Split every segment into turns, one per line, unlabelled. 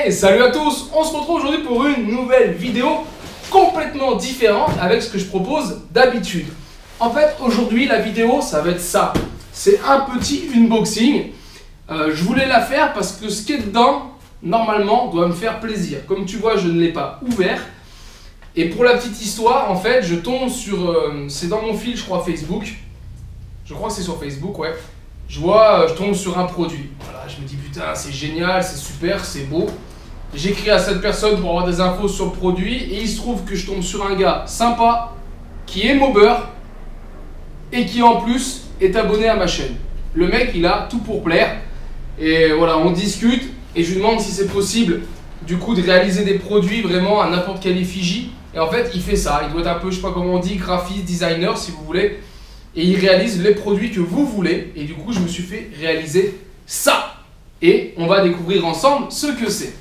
Hey, salut à tous! On se retrouve aujourd'hui pour une nouvelle vidéo complètement différente avec ce que je propose d'habitude. En fait, aujourd'hui, la vidéo, ça va être ça. C'est un petit unboxing. Je voulais la faire parce que ce qui est dedans, normalement, doit me faire plaisir. Comme tu vois, je ne l'ai pas ouvert. Et pour la petite histoire, en fait, je tombe sur... c'est dans mon fil, je crois, Facebook. Je crois que c'est sur Facebook, ouais. Je tombe sur un produit. Voilà, je me dis, putain, c'est génial, c'est super, c'est beau. J'écris à cette personne pour avoir des infos sur le produit. Et il se trouve que je tombe sur un gars sympa, qui est mobber, et qui en plus est abonné à ma chaîne. Le mec, il a tout pour plaire. Et voilà, on discute. Et je lui demande si c'est possible, du coup, de réaliser des produits vraiment à n'importe quelle effigie. Et en fait, il fait ça. Il doit être un peu, je sais pas comment on dit, graphiste, designer, si vous voulez. Et il réalise les produits que vous voulez. Et du coup, je me suis fait réaliser ça. Et on va découvrir ensemble ce que c'est.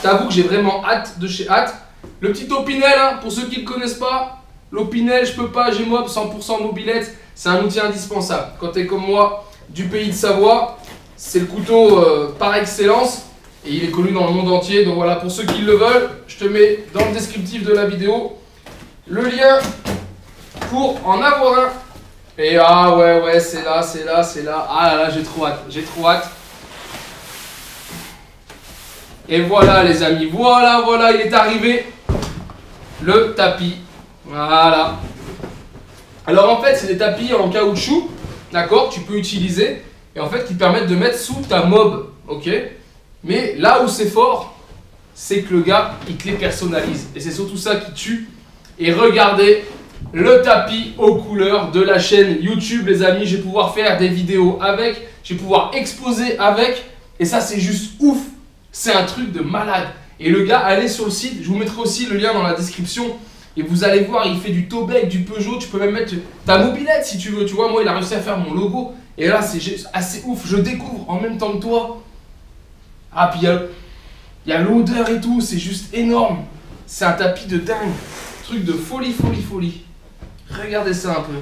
T'avoue que j'ai vraiment hâte de chez hâte. Le petit Opinel, hein, pour ceux qui ne le connaissent pas, l'Opinel, je peux pas, Gmob, 100% mobilette, c'est un outil indispensable. Quand tu es comme moi, du pays de Savoie, c'est le couteau par excellence. Et il est connu dans le monde entier. Donc voilà, pour ceux qui le veulent, je te mets dans le descriptif de la vidéo le lien pour en avoir un. Et ah ouais, c'est là, c'est là, c'est là. Ah là là, j'ai trop hâte, j'ai trop hâte. Et voilà les amis, voilà, il est arrivé. Le tapis, voilà. Alors en fait, c'est des tapis en caoutchouc, d'accord, tu peux utiliser. Et en fait, qui permettent de mettre sous ta mob, ok. Mais là où c'est fort, c'est que le gars, il te les personnalise. Et c'est surtout ça qui tue. Et regardez le tapis aux couleurs de la chaîne YouTube, les amis. Je vais pouvoir faire des vidéos avec, je vais pouvoir exposer avec. Et ça, c'est juste ouf. C'est un truc de malade. Et le gars, allez sur le site. Je vous mettrai aussi le lien dans la description. Et vous allez voir, il fait du Tobec, du Peugeot. Tu peux même mettre ta mobilette si tu veux. Tu vois, moi, il a réussi à faire mon logo. Et là, c'est assez ouf. Je découvre en même temps que toi. Ah, puis il y a l'odeur et tout. C'est juste énorme. C'est un tapis de dingue. Truc de folie. Regardez ça un peu.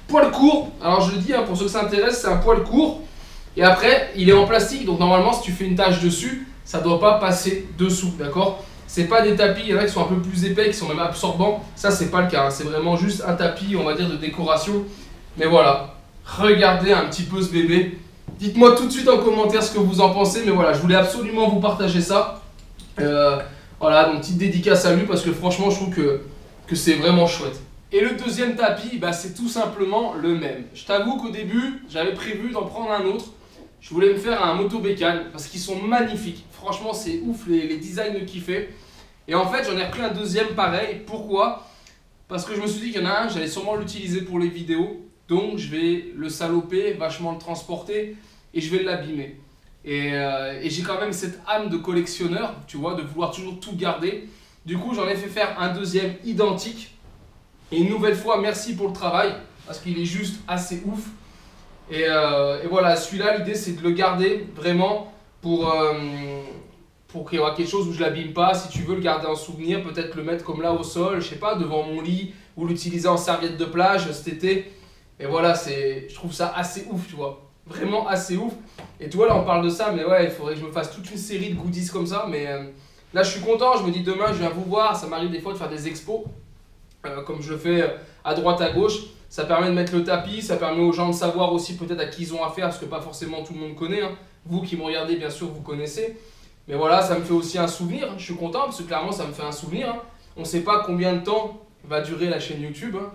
Poil court. Alors, je le dis, hein, pour ceux que ça intéresse, c'est un poil court. Et après, il est en plastique. Donc, normalement, si tu fais une tache dessus, ça ne doit pas passer dessous. D'accord? C'est pas des tapis. Il y en a qui sont un peu plus épais, qui sont même absorbants. Ça, c'est pas le cas. Hein. C'est vraiment juste un tapis, on va dire, de décoration. Mais voilà. Regardez un petit peu ce bébé. Dites-moi tout de suite en commentaire ce que vous en pensez. Mais voilà, je voulais absolument vous partager ça. Voilà, donc petite dédicace à lui parce que franchement, je trouve que c'est vraiment chouette. Et le deuxième tapis, bah, c'est tout simplement le même. Je t'avoue qu'au début, j'avais prévu d'en prendre un autre. Je voulais me faire un moto bécane parce qu'ils sont magnifiques. Franchement, c'est ouf les designs qu'il fait. Et en fait, j'en ai repris un deuxième pareil. Pourquoi? Parce que je me suis dit qu'il y en a un, j'allais sûrement l'utiliser pour les vidéos. Donc, je vais le saloper, vachement le transporter et je vais l'abîmer. Et j'ai quand même cette âme de collectionneur, tu vois, de vouloir toujours tout garder. Du coup, j'en ai fait faire un deuxième identique. Et une nouvelle fois, merci pour le travail parce qu'il est juste assez ouf. Et voilà, celui-là, l'idée c'est de le garder vraiment pour qu'il y ait quelque chose où je ne l'abîme pas. Si tu veux le garder en souvenir, peut-être le mettre comme là au sol, je sais pas, devant mon lit ou l'utiliser en serviette de plage cet été. Et voilà, je trouve ça assez ouf, tu vois. Vraiment assez ouf. Et tu vois, là on parle de ça, mais ouais, il faudrait que je me fasse toute une série de goodies comme ça. Mais là je suis content, je me dis demain je viens vous voir. Ça m'arrive des fois de faire des expos, comme je le fais à droite à gauche. Ça permet de mettre le tapis, ça permet aux gens de savoir aussi peut-être à qui ils ont affaire, parce que pas forcément tout le monde connaît. Hein. Vous qui me regardez, bien sûr, vous connaissez. Mais voilà, ça me fait aussi un souvenir. Je suis content parce que clairement, ça me fait un souvenir. Hein. On ne sait pas combien de temps va durer la chaîne YouTube. Hein.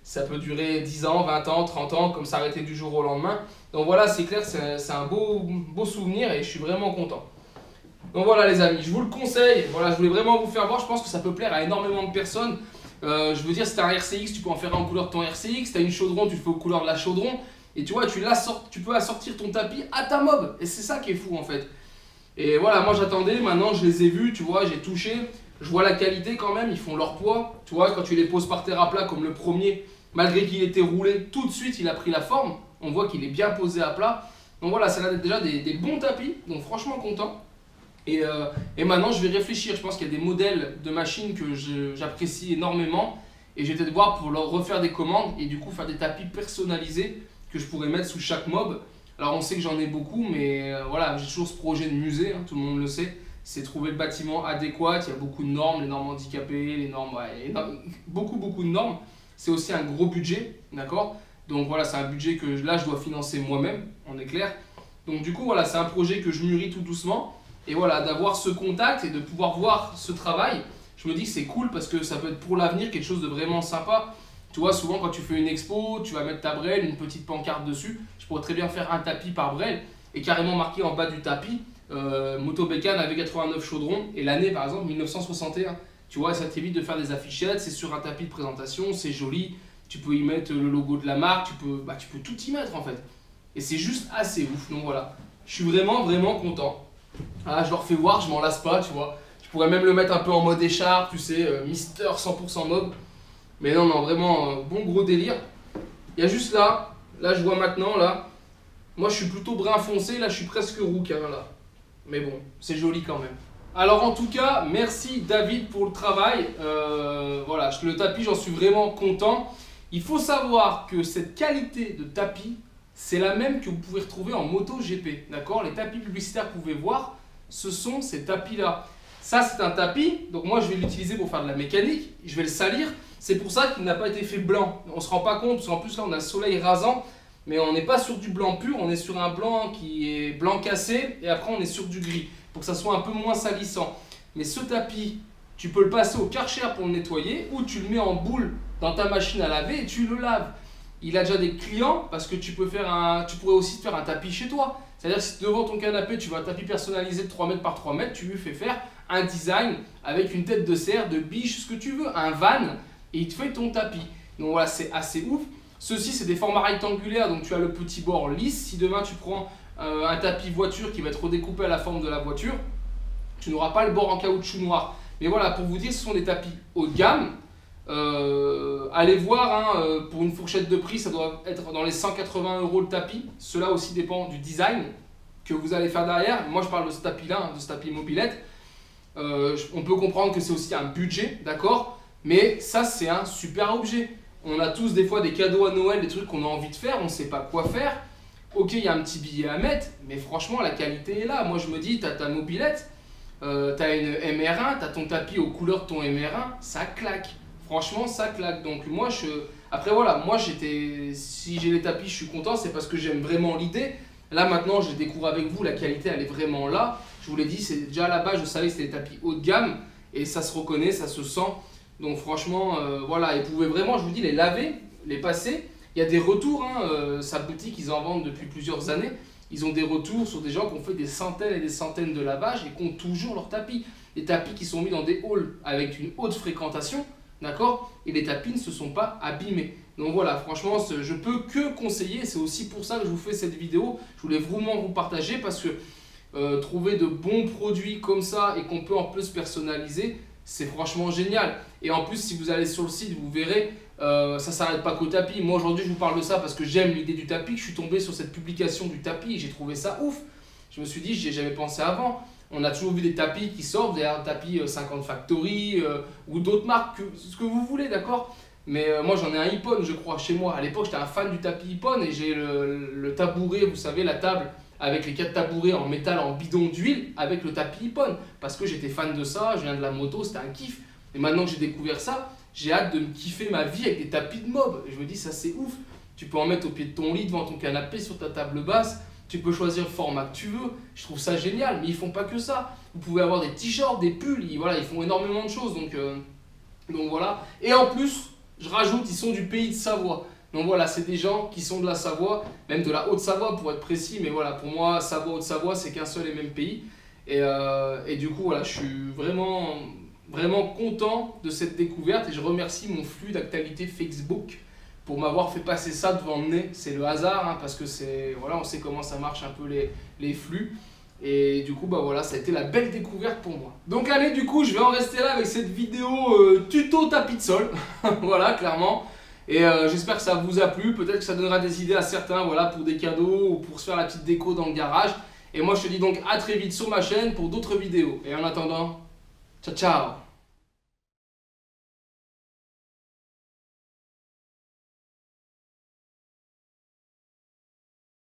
Ça peut durer 10 ans, 20 ans, 30 ans, comme s'arrêter du jour au lendemain. Donc voilà, c'est clair, c'est un beau souvenir et je suis vraiment content. Donc voilà les amis, je vous le conseille. Voilà, je voulais vraiment vous faire voir. Je pense que ça peut plaire à énormément de personnes. Je veux dire, si tu as un RCX, tu peux en faire un en couleur de ton RCX. Si tu as une chaudron, tu le fais aux couleurs de la chaudron. Et tu vois, tu peux assortir ton tapis à ta mob. Et c'est ça qui est fou en fait. Et voilà, moi j'attendais, maintenant je les ai vus, tu vois, j'ai touché. Je vois la qualité quand même, ils font leur poids. Tu vois, quand tu les poses par terre à plat comme le premier, malgré qu'il était roulé, tout de suite il a pris la forme. On voit qu'il est bien posé à plat. Donc voilà, ça a l'air déjà des bons tapis. Donc franchement content. Et maintenant, je vais réfléchir. Je pense qu'il y a des modèles de machines que j'apprécie énormément. Et je vais peut-être voir pour leur refaire des commandes et du coup faire des tapis personnalisés que je pourrais mettre sous chaque mob. Alors on sait que j'en ai beaucoup, mais voilà, j'ai toujours ce projet de musée, hein, tout le monde le sait. C'est trouver le bâtiment adéquat, il y a beaucoup de normes, les normes handicapées, les normes, ouais, beaucoup de normes. C'est aussi un gros budget, d'accord? Donc voilà, c'est un budget que là je dois financer moi-même, on est clair. Donc du coup voilà, c'est un projet que je mûris tout doucement. Et voilà, d'avoir ce contact et de pouvoir voir ce travail, je me dis que c'est cool parce que ça peut être pour l'avenir quelque chose de vraiment sympa. Tu vois, souvent quand tu fais une expo, tu vas mettre ta brelle, une petite pancarte dessus. Je pourrais très bien faire un tapis par brelle et carrément marquer en bas du tapis Moto Bécane avec 89 chaudrons et l'année par exemple 1961. Tu vois, ça t'évite de faire des affichettes, c'est sur un tapis de présentation, c'est joli. Tu peux y mettre le logo de la marque, tu peux tout y mettre en fait. Et c'est juste assez ouf, donc voilà. Je suis vraiment content. Ah, je leur fais voir, je m'en lasse pas, tu vois. Je pourrais même le mettre un peu en mode écharpe, tu sais, Mister 100% mob. Mais non, vraiment, bon gros délire. Il y a juste là je vois maintenant, là. Moi, je suis plutôt brun foncé, là, je suis presque rouquin, là. Mais bon, c'est joli quand même. Alors, en tout cas, merci David pour le travail. Voilà, le tapis, j'en suis vraiment content. Il faut savoir que cette qualité de tapis, c'est la même que vous pouvez retrouver en MotoGP. D'accord? Les tapis publicitaires que vous pouvez voir, ce sont ces tapis-là. Ça, c'est un tapis. Donc, moi, je vais l'utiliser pour faire de la mécanique. Je vais le salir. C'est pour ça qu'il n'a pas été fait blanc. On ne se rend pas compte, parce qu'en plus, là, on a le soleil rasant. Mais on n'est pas sur du blanc pur. On est sur un blanc qui est blanc cassé. Et après, on est sur du gris. Pour que ça soit un peu moins salissant. Mais ce tapis, tu peux le passer au Karcher pour le nettoyer. Ou tu le mets en boule dans ta machine à laver et tu le laves. Il a déjà des clients parce que tu pourrais aussi te faire un tapis chez toi. C'est-à-dire que si devant ton canapé, tu veux un tapis personnalisé de 3 mètres par 3 mètres, tu lui fais faire un design avec une tête de cerf, de biche, ce que tu veux, un van, et il te fait ton tapis. Donc voilà, c'est assez ouf. Ceux-ci, c'est des formats rectangulaires, donc tu as le petit bord lisse. Si demain tu prends un tapis voiture qui va être redécoupé à la forme de la voiture, tu n'auras pas le bord en caoutchouc noir. Mais voilà, pour vous dire, ce sont des tapis haut de gamme. Allez voir, hein, pour une fourchette de prix, ça doit être dans les 180 € le tapis. Cela aussi dépend du design que vous allez faire derrière. Moi, je parle de ce tapis-là, de ce tapis mobilette. On peut comprendre que c'est aussi un budget, d'accord? Mais ça, c'est un super objet. On a tous des fois des cadeaux à Noël, des trucs qu'on a envie de faire, on ne sait pas quoi faire. Ok, il y a un petit billet à mettre, mais franchement, la qualité est là. Moi, je me dis, tu as ta mobilette, tu as une MR1, tu as ton tapis aux couleurs de ton MR1, ça claque. Franchement, ça claque. Donc moi, après voilà, moi si j'ai les tapis, je suis content, c'est parce que j'aime vraiment l'idée. Là maintenant, je découvre avec vous, la qualité, elle est vraiment là. Je vous l'ai dit, c'est déjà là-bas, je savais que c'était des tapis haut de gamme et ça se reconnaît, ça se sent. Donc franchement, voilà, et vous pouvez vraiment, je vous dis, les laver, les passer. Il y a des retours, hein, sa boutique, ils en vendent depuis plusieurs années. Ils ont des retours sur des gens qui ont fait des centaines et des centaines de lavages et qui ont toujours leurs tapis. Des tapis qui sont mis dans des halls avec une haute fréquentation. D'accord? Et les tapis ne se sont pas abîmés. Donc voilà, franchement, je peux que conseiller. C'est aussi pour ça que je vous fais cette vidéo. Je voulais vraiment vous partager parce que trouver de bons produits comme ça et qu'on peut en plus personnaliser, c'est franchement génial. Et en plus, si vous allez sur le site, vous verrez, ça ne s'arrête pas qu'au tapis. Moi, aujourd'hui, je vous parle de ça parce que j'aime l'idée du tapis. Je suis tombé sur cette publication du tapis et j'ai trouvé ça ouf. Je me suis dit, j'y ai jamais pensé avant. On a toujours vu des tapis qui sortent, des tapis 50 Factory ou d'autres marques, ce que vous voulez, d'accord? Mais moi j'en ai un Ippon, je crois, chez moi. À l'époque, j'étais un fan du tapis Ippon et j'ai le tabouret, vous savez, la table avec les 4 tabourets en métal, en bidon d'huile, avec le tapis Ippon. Parce que j'étais fan de ça, je viens de la moto, c'était un kiff. Et maintenant que j'ai découvert ça, j'ai hâte de me kiffer ma vie avec des tapis de mob. Et je me dis, ça c'est ouf. Tu peux en mettre au pied de ton lit, devant ton canapé, sur ta table basse. Tu peux choisir le format que tu veux, je trouve ça génial, mais ils font pas que ça. Vous pouvez avoir des t-shirts, des pulls, voilà, ils font énormément de choses, donc voilà. Et en plus, je rajoute, ils sont du pays de Savoie. Donc voilà, c'est des gens qui sont de la Savoie, même de la Haute-Savoie pour être précis, mais voilà, pour moi, Savoie, Haute-Savoie, c'est qu'un seul et même pays. Et du coup, voilà, je suis vraiment content de cette découverte et je remercie mon flux d'actualité Facebook pour m'avoir fait passer ça devant le nez. C'est le hasard, hein, parce que voilà, on sait comment ça marche un peu les flux. Et du coup, bah voilà, ça a été la belle découverte pour moi. Donc allez, du coup, je vais en rester là avec cette vidéo tuto tapis de sol. Voilà, clairement. Et j'espère que ça vous a plu. Peut-être que ça donnera des idées à certains, voilà, pour des cadeaux ou pour se faire la petite déco dans le garage. Et moi, je te dis donc à très vite sur ma chaîne pour d'autres vidéos. Et en attendant, ciao ciao!